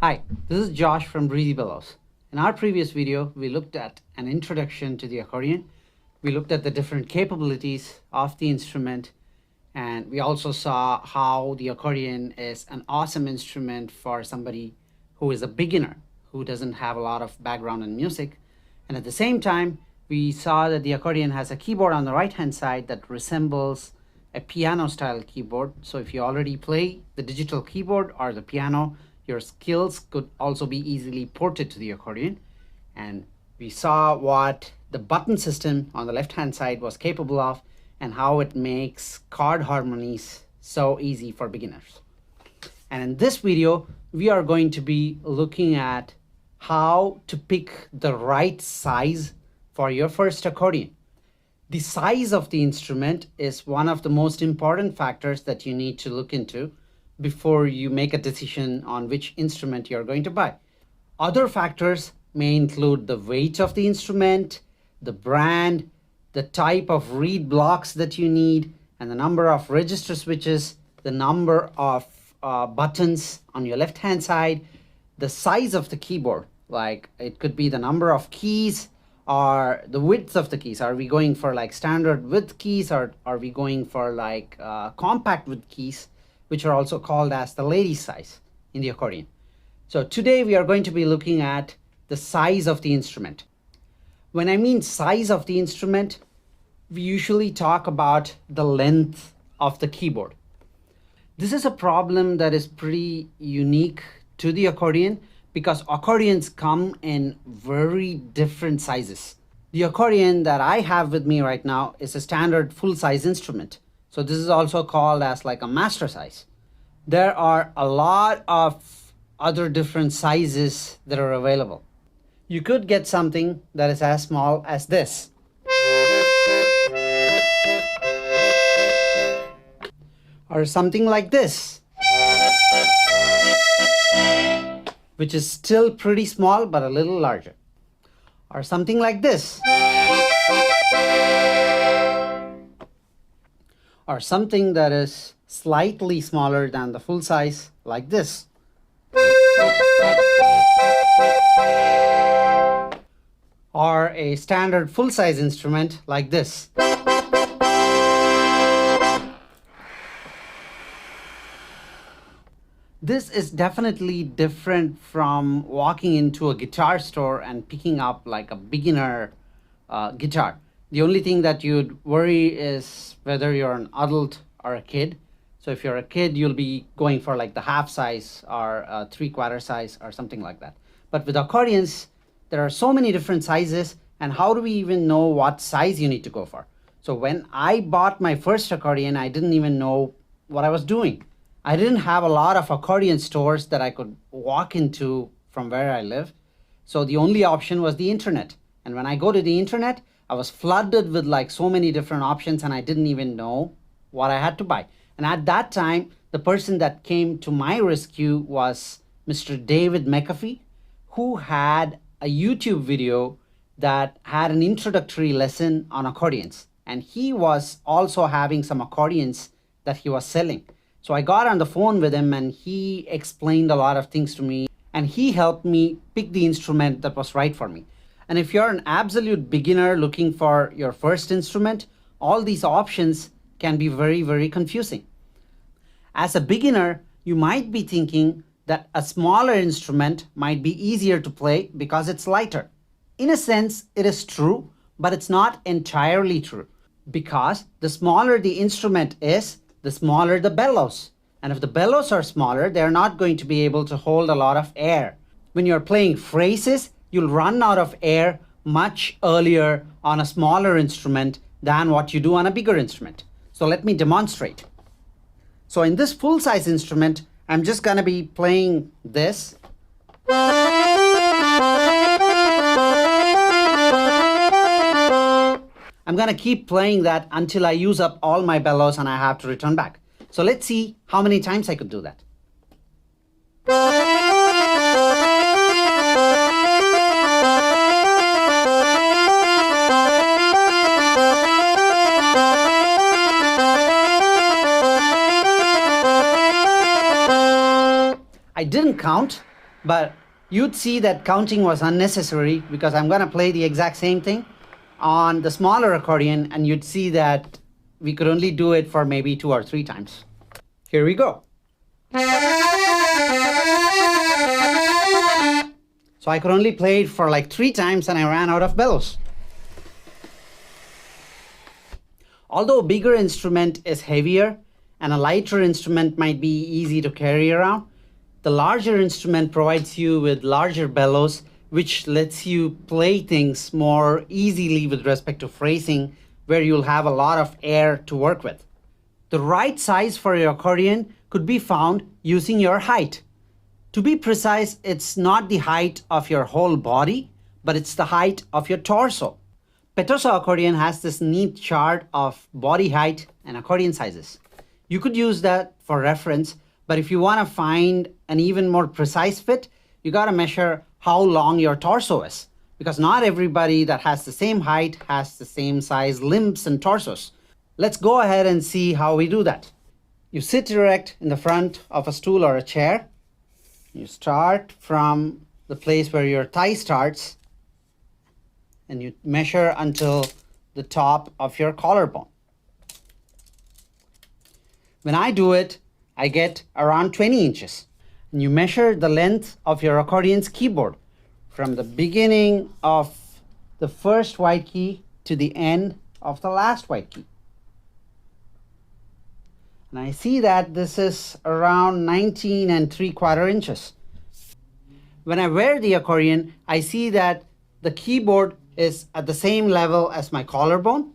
Hi, this is Josh from Bellows. In our previous video, we looked at an introduction to the accordion. We looked at the different capabilities of the instrument, and we also saw how the accordion is an awesome instrument for somebody who is a beginner, who doesn't have a lot of background in music. And at the same time, we saw that the accordion has a keyboard on the right-hand side that resembles a piano-style keyboard. So if you already play the digital keyboard or the piano, your skills could also be easily ported to the accordion. And we saw what the button system on the left-hand side was capable of and how it makes chord harmonies so easy for beginners. And in this video, we are going to be looking at how to pick the right size for your first accordion. The size of the instrument is one of the most important factors that you need to look into before you make a decision on which instrument you're going to buy. Other factors may include the weight of the instrument, the brand, the type of reed blocks that you need, and the number of register switches, the number of buttons on your left-hand side, the size of the keyboard, like it could be the number of keys or the width of the keys. Are we going for like standard width keys, or are we going for like compact width keys, which are also called as the lady size in the accordion? So today we are going to be looking at the size of the instrument. When I mean size of the instrument, we usually talk about the length of the keyboard. This is a problem that is pretty unique to the accordion because accordions come in very different sizes. The accordion that I have with me right now is a standard full-size instrument. So this is also called as like a master size. There are a lot of other different sizes that are available. You could get something that is as small as this. Or something like this, which is still pretty small but a little larger. Or something like this. Or something that is slightly smaller than the full size, like this. Or a standard full-size instrument like this. This is definitely different from walking into a guitar store and picking up like a beginner guitar. The only thing that you'd worry is whether you're an adult or a kid. So if you're a kid, you'll be going for like the half size or 3/4 size or something like that. But with accordions, there are so many different sizes, and how do we even know what size you need to go for? So when I bought my first accordion, I didn't even know what I was doing. I didn't have a lot of accordion stores that I could walk into from where I live. So the only option was the internet. And when I go to the internet, I was flooded with like so many different options, and I didn't even know what I had to buy. And at that time, the person that came to my rescue was Mr. David McAfee, who had a YouTube video that had an introductory lesson on accordions. And he was also having some accordions that he was selling. So I got on the phone with him and he explained a lot of things to me, and he helped me pick the instrument that was right for me. And if you're an absolute beginner looking for your first instrument, all these options can be very, very confusing. As a beginner, you might be thinking that a smaller instrument might be easier to play because it's lighter. In a sense, it is true, but it's not entirely true, because the smaller the instrument is, the smaller the bellows. And if the bellows are smaller, they're not going to be able to hold a lot of air. When you're playing phrases, you'll run out of air much earlier on a smaller instrument than what you do on a bigger instrument. So let me demonstrate. So in this full-size instrument, I'm just going to be playing this. I'm going to keep playing that until I use up all my bellows and I have to return back. So let's see how many times I could do that. I didn't count But you'd see that counting was unnecessary because I'm going to play the exact same thing on the smaller accordion, and you'd see that we could only do it for maybe 2 or 3 times. Here we go. So I could only play it for like 3 times and I ran out of bellows. Although a bigger instrument is heavier and a lighter instrument might be easy to carry around, the larger instrument provides you with larger bellows, which lets you play things more easily with respect to phrasing, where you'll have a lot of air to work with. The right size for your accordion could be found using your height. To be precise, it's not the height of your whole body, but it's the height of your torso. Petosa Accordion has this neat chart of body height and accordion sizes. You could use that for reference, but if you want to find an even more precise fit, you got to measure how long your torso is, because not everybody that has the same height has the same size limbs and torsos. Let's go ahead and see how we do that. You sit erect in the front of a stool or a chair. You start from the place where your thigh starts, and you measure until the top of your collarbone. When I do it, I get around 20 inches. And you measure the length of your accordion's keyboard from the beginning of the first white key to the end of the last white key. And I see that this is around 19 3/4 inches. When I wear the accordion, I see that the keyboard is at the same level as my collarbone,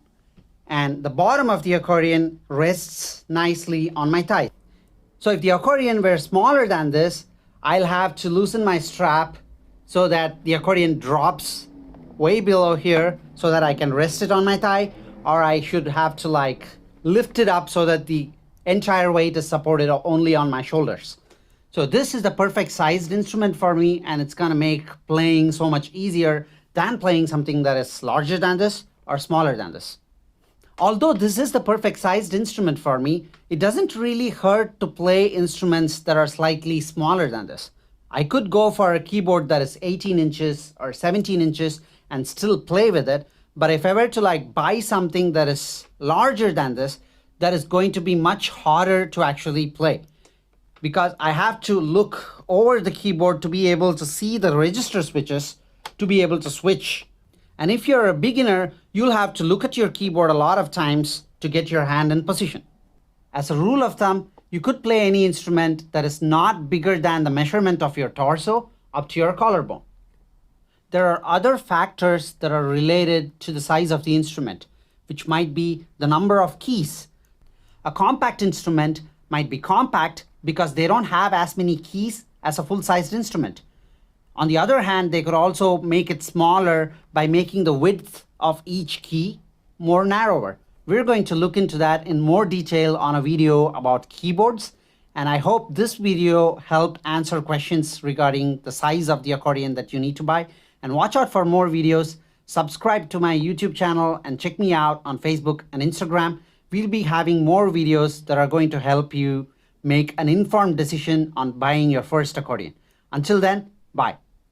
and the bottom of the accordion rests nicely on my thigh. So if the accordion were smaller than this, I'll have to loosen my strap so that the accordion drops way below here so that I can rest it on my thigh, or I should have to like lift it up so that the entire weight is supported only on my shoulders. So this is the perfect sized instrument for me, and it's gonna make playing so much easier than playing something that is larger than this or smaller than this. Although this is the perfect sized instrument for me, it doesn't really hurt to play instruments that are slightly smaller than this. I could go for a keyboard that is 18 inches or 17 inches and still play with it, but if I were to like buy something that is larger than this, that is going to be much harder to actually play, because I have to look over the keyboard to be able to see the register switches to be able to switch. And if you're a beginner, you'll have to look at your keyboard a lot of times to get your hand in position. As a rule of thumb, you could play any instrument that is not bigger than the measurement of your torso up to your collarbone. There are other factors that are related to the size of the instrument, which might be the number of keys. A compact instrument might be compact because they don't have as many keys as a full-sized instrument. On the other hand, they could also make it smaller by making the width of each key more narrower. We're going to look into that in more detail on a video about keyboards, and I hope this video helped answer questions regarding the size of the accordion that you need to buy. And watch out for more videos. Subscribe to my YouTube channel and check me out on Facebook and Instagram. We'll be having more videos that are going to help you make an informed decision on buying your first accordion. Until then, bye.